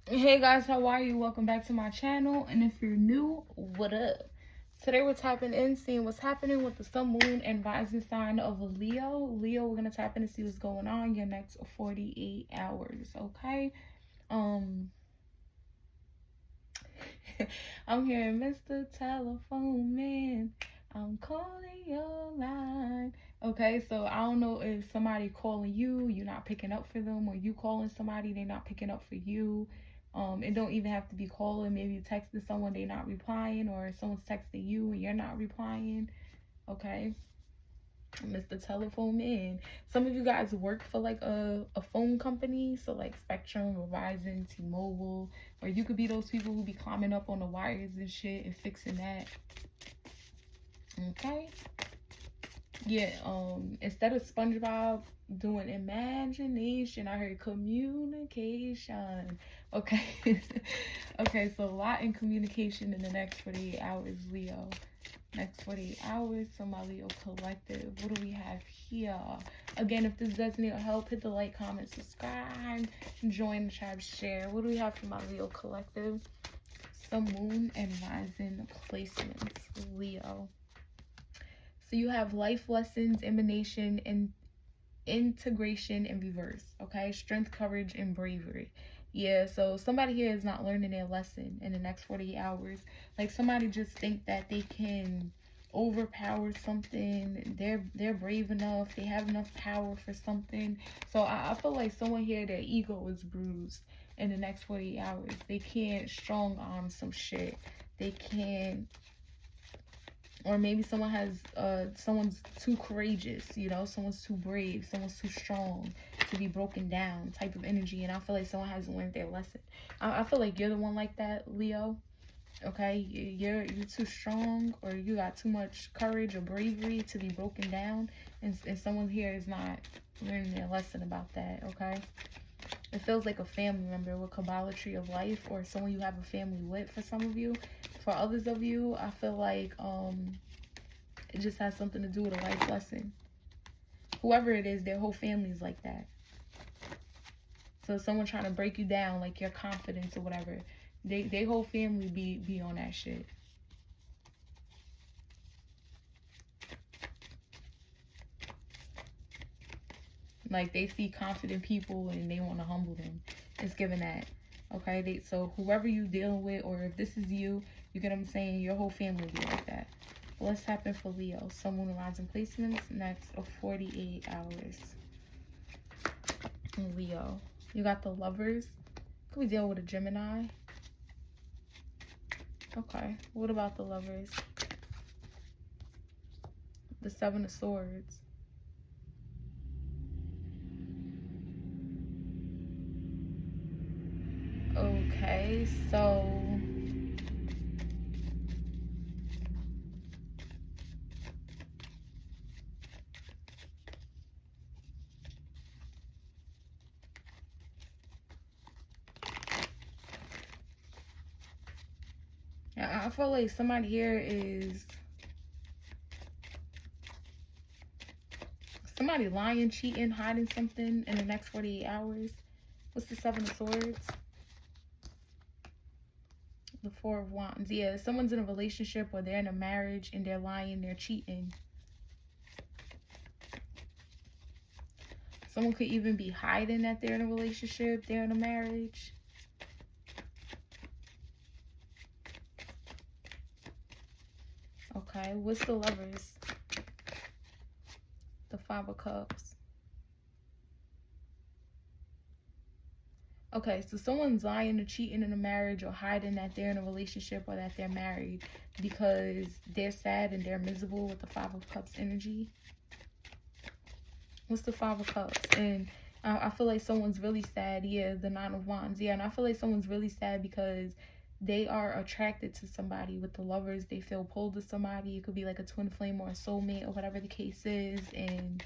Hey guys, how are you? Welcome back to my channel. And if you're new, what up? Today we're tapping in, seeing what's happening with the sun, moon, and rising sign of Leo, we're gonna tap in to see what's going on your next 48 hours. Okay. Um, I'm hearing Mr. Telephone Man. I'm calling your line. Okay, so I don't know if somebody calling you, you're not picking up for them, or you calling somebody, they're not picking up for you. It don't even have to be calling. Maybe you texting someone, they're not replying, or someone's texting you and you're not replying. Okay. Mr. Telephone Man. Some of you guys work for like a phone company, so like Spectrum, Verizon, T-Mobile, or you could be those people who be climbing up on the wires and shit and fixing that. Okay. Yeah, instead of SpongeBob doing imagination, I heard communication. Okay. Okay, so a lot in communication in the next 48 hours, Leo. Next 48 hours, so my Leo collective. What do we have here? Again, if this does need help, hit the like, comment, subscribe, join the tribe, share. What do we have for my Leo collective? Sun, moon, and rising placements, Leo. So you have life lessons, emanation, and integration in reverse. Okay, strength, courage, and bravery. Yeah, so somebody here is not learning their lesson in the next 48 hours. Like somebody just think that they can overpower something. They're brave enough, they have enough power for something. So I feel like someone here, their ego is bruised in the next 48 hours. They can't strong arm some shit. They can't, or maybe someone has someone's too courageous, you know, someone's too brave, someone's too strong to be broken down type of energy. And I feel like someone hasn't learned their lesson. I feel like you're the one like that, Leo. Okay, you're too strong, or you got too much courage or bravery to be broken down, and someone here is not learning their lesson about that. Okay, it feels like a family member with Kabbalah tree of life, or someone you have a family with. For some of you, for others of you, I feel like it just has something to do with a life lesson. Whoever it is, their whole family is like that. So someone trying to break you down, like your confidence or whatever, they whole family be on that shit. Like they see confident people and they want to humble them. It's given that. Okay, so whoever you dealing with, or if this is you, you get what I'm saying, your whole family be like that. Let's happen for Leo. Sun, moon, rising placements next of 48 hours. Leo. You got the Lovers. Could we deal with a Gemini? Okay. What about the Lovers? The Seven of Swords. Okay, so I feel like somebody here is somebody lying, cheating, hiding something in the next 48 hours. What's the Seven of Swords? The Four of Wands. Yeah, someone's in a relationship or they're in a marriage and they're lying, they're cheating. Someone could even be hiding that they're in a relationship, they're in a marriage. Okay, what's the Lovers? The Five of Cups. Okay, so someone's lying or cheating in a marriage or hiding that they're in a relationship or that they're married because they're sad and they're miserable with the Five of Cups energy. What's the Five of Cups? And I feel like someone's really sad. Yeah, the Nine of Wands. Yeah, and I feel like someone's really sad because they are attracted to somebody. With the Lovers, they feel pulled to somebody. It could be like a twin flame or a soulmate or whatever the case is. And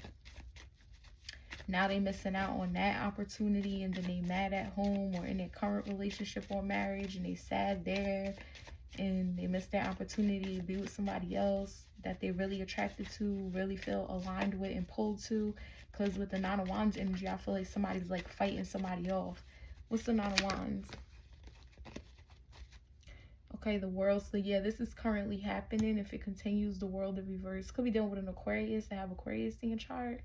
now they missing out on that opportunity, and then they mad at home or in their current relationship or marriage, and they sad there, and they missed their opportunity to be with somebody else that they really attracted to, really feel aligned with and pulled to. Because with the Nine of Wands energy, I feel like somebody's like fighting somebody off. What's the Nine of Wands? Okay, the world. So yeah, this is currently happening. If it continues, the world in reverse. Could be dealing with an Aquarius. To have Aquarius in your chart.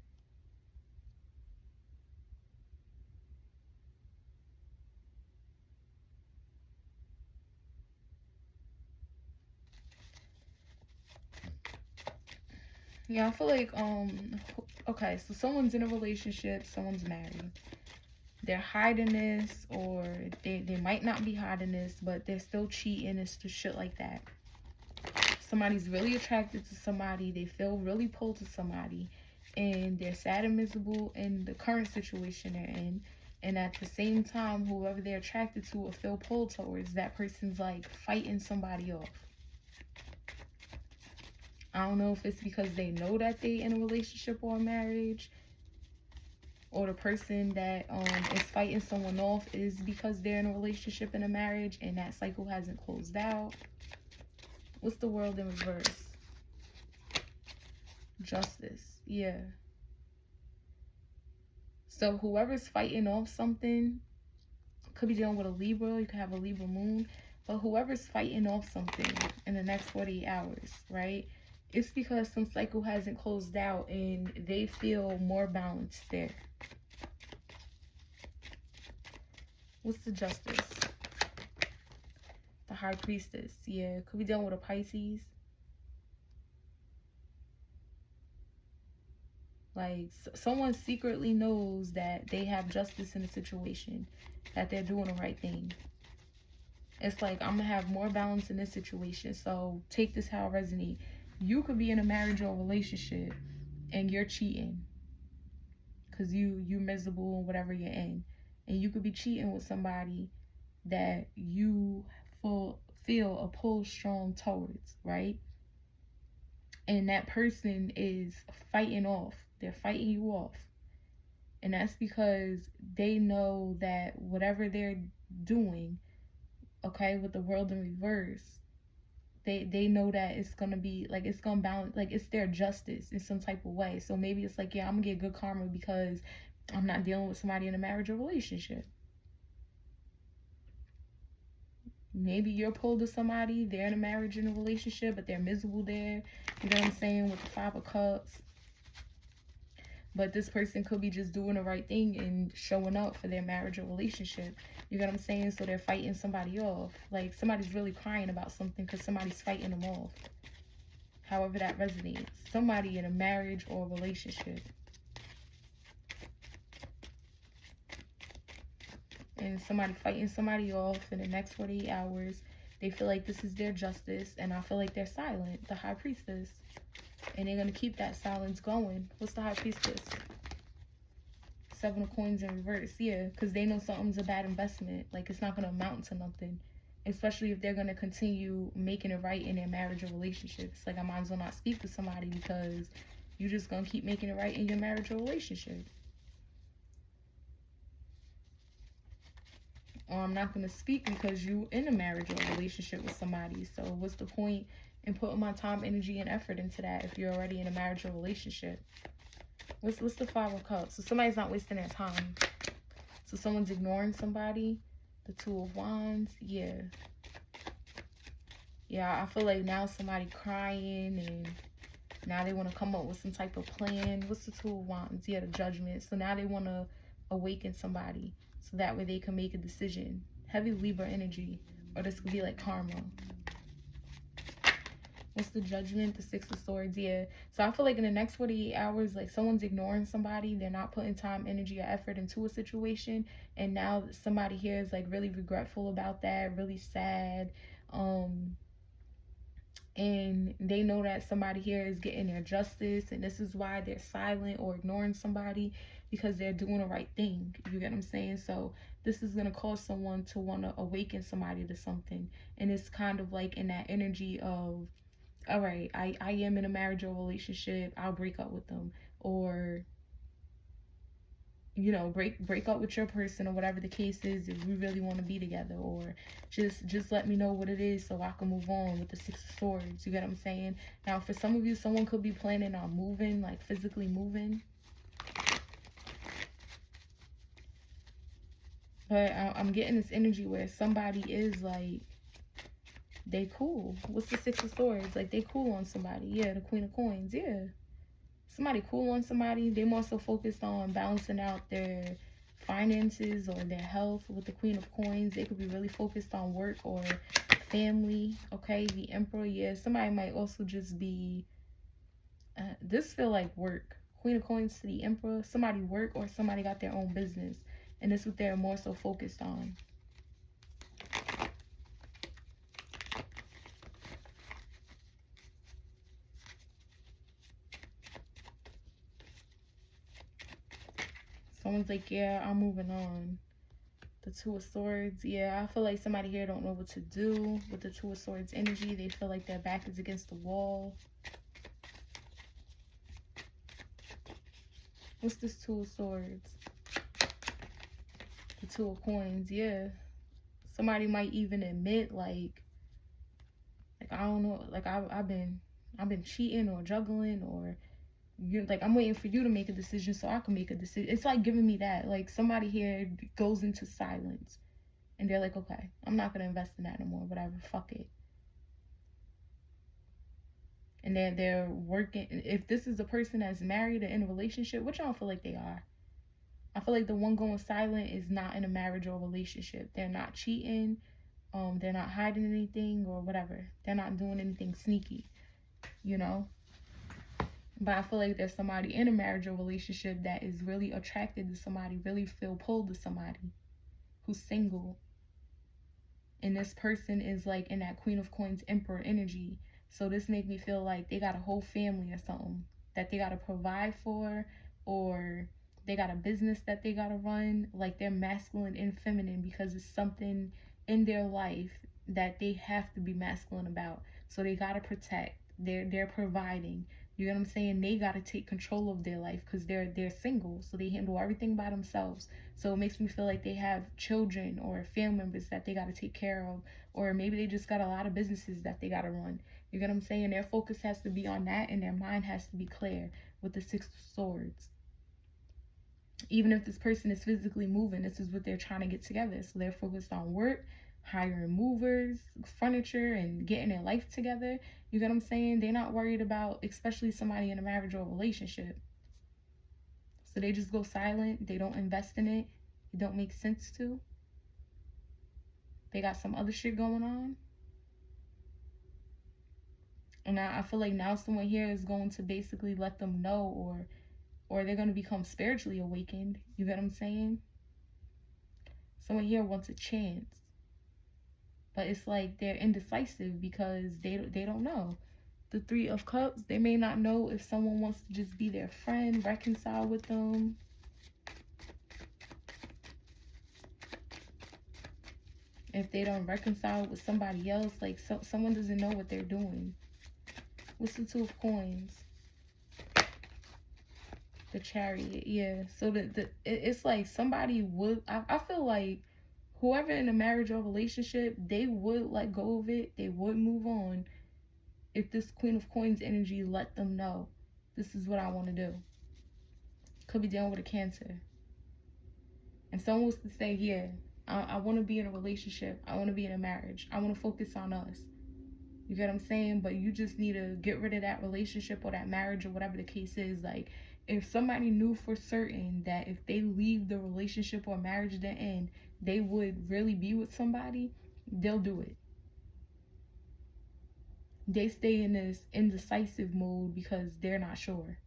Yeah, I feel like okay, so someone's in a relationship, someone's married. They're hiding this, or they might not be hiding this, but they're still cheating and shit like that. Somebody's really attracted to somebody, they feel really pulled to somebody, and they're sad and miserable in the current situation they're in. And at the same time, whoever they're attracted to or feel pulled towards, that person's like fighting somebody off. I don't know if it's because they know that they in a relationship or a marriage, or the person that is fighting someone off is because they're in a relationship and a marriage and that cycle hasn't closed out. What's the world in reverse? Justice. Yeah. So whoever's fighting off something, could be dealing with a Libra, you could have a Libra moon, but whoever's fighting off something in the next 48 hours, right? It's because some cycle hasn't closed out and they feel more balanced there. What's the justice? The high priestess. Yeah, could be dealing with a Pisces. Like someone secretly knows that they have justice in the situation, that they're doing the right thing. It's like, I'm gonna have more balance in this situation, so take this how it resonates. You could be in a marriage or a relationship and you're cheating because you're miserable in whatever you're in, and you could be cheating with somebody that you feel a pull strong towards, right? And that person is fighting off. They're fighting you off. And that's because they know that whatever they're doing, okay, with the world in reverse, they know that it's gonna be like, it's gonna balance, like it's their justice in some type of way. So maybe it's like, yeah, I'm gonna get good karma because I'm not dealing with somebody in a marriage or relationship. Maybe you're pulled to somebody, they're in a marriage and a relationship, but they're miserable there. You know what I'm saying? With the 5 of Cups. But this person could be just doing the right thing and showing up for their marriage or relationship. You know what I'm saying? So they're fighting somebody off. Like somebody's really crying about something because somebody's fighting them off. However that resonates. Somebody in a marriage or a relationship. And somebody fighting somebody off in the next 48 hours. They feel like this is their justice. And I feel like they're silent. The high priestess. And they're going to keep that silence going. What's the high priestess? 7 of Coins in reverse. Yeah, because they know something's a bad investment. Like, it's not going to amount to nothing. Especially if they're going to continue making it right in their marriage or relationship. It's like, I might as well not speak to somebody because you're just going to keep making it right in your marriage or relationship. Or I'm not going to speak because you in a marriage or a relationship with somebody. So what's the point in putting my time, energy, and effort into that if you're already in a marriage or relationship? What's the 5 of Cups? So somebody's not wasting their time. So someone's ignoring somebody. The 2 of Wands. Yeah. Yeah, I feel like now somebody crying and now they want to come up with some type of plan. What's the 2 of Wands? Yeah, the Judgment. So now they want to awaken somebody so that way they can make a decision. Heavy Libra energy. Or this could be like karma. What's the Judgment? The 6 of Swords. Yeah. So I feel like in the next 48 hours, like someone's ignoring somebody. They're not putting time, energy, or effort into a situation. And now somebody here is like really regretful about that. Really sad. And they know that somebody here is getting their justice. And this is why they're silent or ignoring somebody. Because they're doing the right thing. You get what I'm saying? So this is going to cause someone to want to awaken somebody to something. And it's kind of like in that energy of, all right, I am in a marriage or relationship, I'll break up with them, or you know, break up with your person or whatever the case is if we really want to be together, or just let me know what it is so I can move on with the 6 of Swords. You get what I'm saying? Now for some of you, someone could be planning on moving, like physically moving, but I'm getting this energy where somebody is like They cool. What's the Six of Swords? Like, they cool on somebody. Yeah, the Queen of Coins. Yeah. Somebody cool on somebody. They more so focused on balancing out their finances or their health. With the Queen of Coins, they could be really focused on work or family. Okay, the Emperor. Yeah, somebody might also just be this feel like work. Queen of Coins to the Emperor. Somebody work or somebody got their own business, and this is what they're more so focused on. Someone's like, yeah, I'm moving on. The Two of Swords. Yeah, I feel like somebody here don't know what to do with the Two of Swords energy. They feel like their back is against the wall. What's this Two of Swords? The Two of Coins. Yeah. Somebody might even admit like I don't know, like I've been cheating or juggling, or you're like, I'm waiting for you to make a decision so I can make a decision. It's like giving me that. Like somebody here goes into silence and they're like, okay, I'm not gonna invest in that no more, whatever, fuck it. And then they're working. If this is a person that's married or in a relationship, which I don't feel like they are, I feel like the one going silent is not in a marriage or relationship. They're not cheating, they're not hiding anything or whatever. They're not doing anything sneaky, you know. But I feel like there's somebody in a marriage or relationship that is really attracted to somebody, really feel pulled to somebody who's single. And this person is like in that Queen of Coins Emperor energy. So this make me feel like they got a whole family or something that they got to provide for, or they got a business that they got to run. Like they're masculine and feminine because it's something in their life that they have to be masculine about. So they got to protect. They're providing. You know what I'm saying? They got to take control of their life because they're single. So they handle everything by themselves. So it makes me feel like they have children or family members that they got to take care of, or maybe they just got a lot of businesses that they got to run. You get what I'm saying? Their focus has to be on that, and their mind has to be clear with the Six of Swords. Even if this person is physically moving, this is what they're trying to get together. So they're focused on work, hiring movers, furniture, and getting their life together. You get what I'm saying? They're not worried about, especially somebody in a marriage or a relationship. So they just go silent. They don't invest in it. It don't make sense to. They got some other shit going on. And I feel like now someone here is going to basically let them know, or they're going to become spiritually awakened. You get what I'm saying? Someone here wants a chance. But it's like they're indecisive because they don't know. The Three of Cups, they may not know if someone wants to just be their friend, reconcile with them. If they don't reconcile with somebody else, like someone doesn't know what they're doing. What's the Two of Coins? The Chariot, yeah. So it's like somebody would, I feel like whoever in a marriage or relationship, they would let go of it. They would move on if this Queen of Coins energy let them know, this is what I want to do. Could be dealing with a Cancer. And someone was to say, yeah, I want to be in a relationship. I want to be in a marriage. I want to focus on us. You get what I'm saying? But you just need to get rid of that relationship or that marriage or whatever the case is. Like, if somebody knew for certain that if they leave the relationship or marriage to end, they would really be with somebody, they'll do it. They stay in this indecisive mode because they're not sure.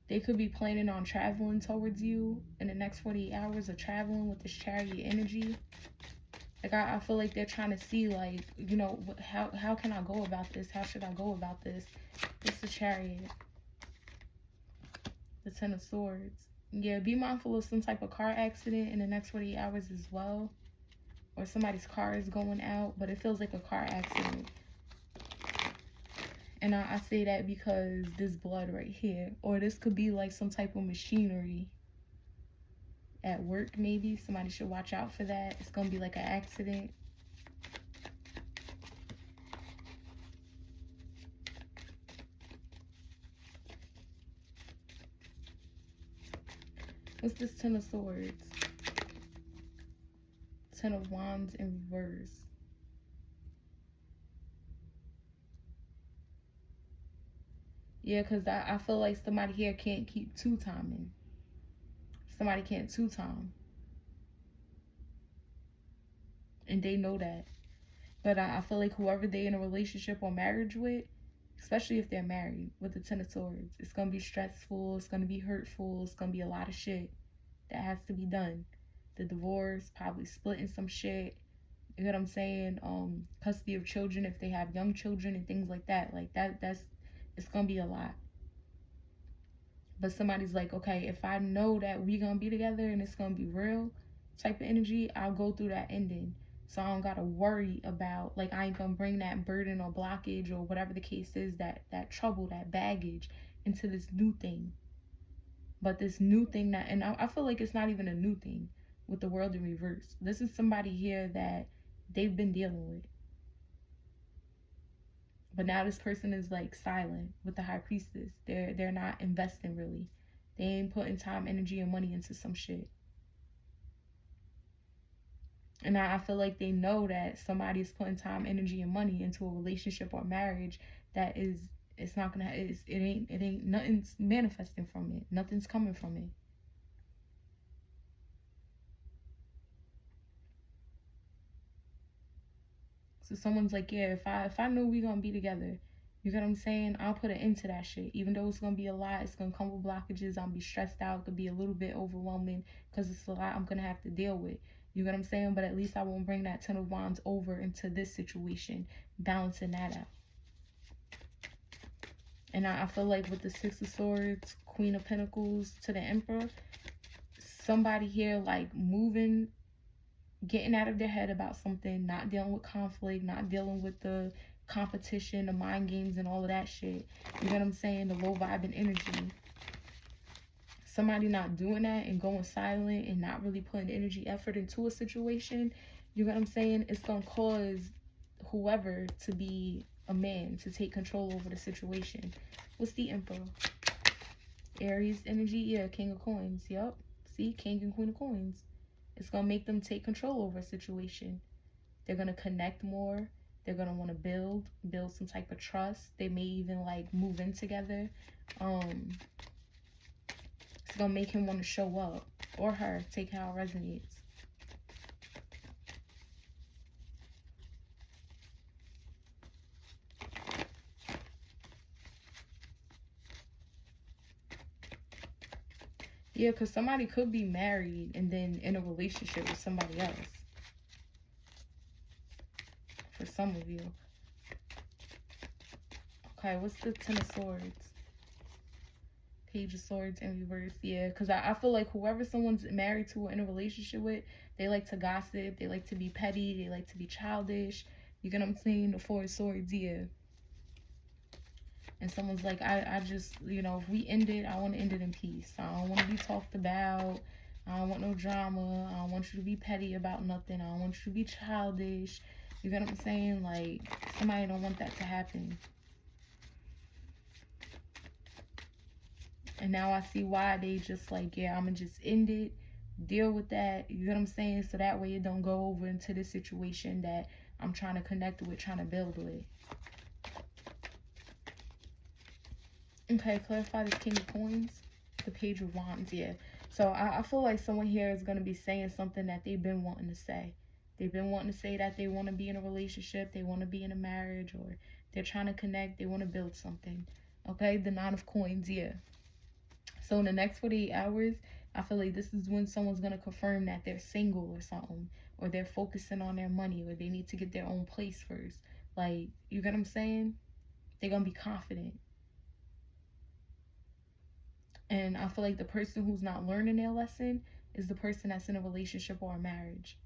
They could be planning on traveling towards you in the next 48 hours, or traveling with this Chariot energy. Like, I feel like they're trying to see, like, you know, how can I go about this? How should I go about this? It's the Chariot. The Ten of Swords. Yeah, be mindful of some type of car accident in the next 48 hours as well. Or somebody's car is going out, but it feels like a car accident. And I say that because this blood right here. Or this could be like some type of machinery at work, maybe. Somebody should watch out for that. It's going to be like an accident. What's this Ten of Swords? Ten of Wands in reverse. Yeah, because I feel like somebody here can't keep two-timing. Somebody can't two-time. And they know that. But I feel like whoever they in a relationship or marriage with, especially if they're married with the Ten of Swords, it's going to be stressful, it's going to be hurtful, it's going to be a lot of shit that has to be done. The divorce, probably splitting some shit, you know what I'm saying? Custody of children if they have young children and things like that. Like that's it's going to be a lot. But somebody's like, okay, if I know that we gonna be together and it's gonna be real type of energy, I'll go through that ending. So I don't gotta worry about, like, I ain't gonna bring that burden or blockage or whatever the case is, that trouble, that baggage into this new thing. But this new thing that, and I feel like it's not even a new thing with the World in reverse. This is somebody here that they've been dealing with. But now this person is like silent with the High Priestess. They're not investing really. They ain't putting time, energy, and money into some shit. And I feel like they know that somebody is putting time, energy, and money into a relationship or marriage that is, it's not gonna, it ain't, nothing's manifesting from it. Nothing's coming from it. So someone's like, yeah, if I know we gonna be together, you get what I'm saying? I'll put an end to that shit. Even though it's gonna be a lot, it's gonna come with blockages. I'll be stressed out. It could be a little bit overwhelming because it's a lot I'm gonna have to deal with. You get what I'm saying? But at least I won't bring that Ten of Wands over into this situation, balancing that out. And I feel like with the Six of Swords, Queen of Pentacles to the Emperor, somebody here like moving, getting out of their head about something, not dealing with conflict, not dealing with the competition, the mind games, and all of that shit. You know what I'm saying? The low vibing energy. Somebody not doing that and going silent and not really putting energy, effort into a situation. You know what I'm saying? It's going to cause whoever to be a man, to take control over the situation. What's the Emperor? Aries energy. Yeah, King of Coins. Yup. See? King and Queen of Coins. It's going to make them take control over a situation. They're going to connect more. They're going to want to build some type of trust. They may even like move in together. It's going to make him want to show up, or her, take how it resonates. Yeah, because somebody could be married and then in a relationship with somebody else. For some of you. Okay, what's the Ten of Swords? Page of Swords in reverse. Yeah, because I feel like whoever someone's married to or in a relationship with, they like to gossip. They like to be petty. They like to be childish. You get what I'm saying? The Four of Swords, yeah. And someone's like, I just, you know, if we end it, I want to end it in peace. I don't want to be talked about. I don't want no drama. I don't want you to be petty about nothing. I don't want you to be childish. You get what I'm saying? Like, somebody don't want that to happen. And now I see why they just like, yeah, I'm going to just end it. Deal with that. You get what I'm saying? So that way it don't go over into this situation that I'm trying to connect with, trying to build with. Okay, clarify the King of Coins. The Page of Wands, yeah. So I feel like someone here is going to be saying something that they've been wanting to say. They've been wanting to say that they want to be in a relationship, they want to be in a marriage, or they're trying to connect, they want to build something. Okay, the Nine of Coins, yeah. So in the next 48 hours, I feel like this is when someone's going to confirm that they're single or something, or they're focusing on their money, or they need to get their own place first. Like, you get what I'm saying? They're going to be confident. And I feel like the person who's not learning their lesson is the person that's in a relationship or a marriage.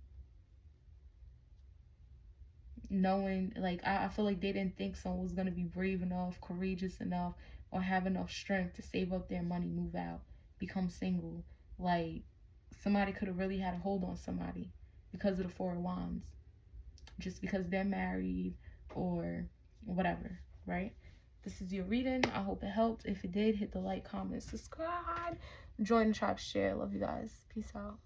Knowing, like, I feel like they didn't think someone was going to be brave enough, courageous enough, or have enough strength to save up their money, move out, become single. Like, somebody could have really had a hold on somebody because of the Four of Wands. Just because they're married or whatever, right? This is your reading. I hope it helped. If it did, hit the like, comment, subscribe. Join the tribe, share. Love you guys. Peace out.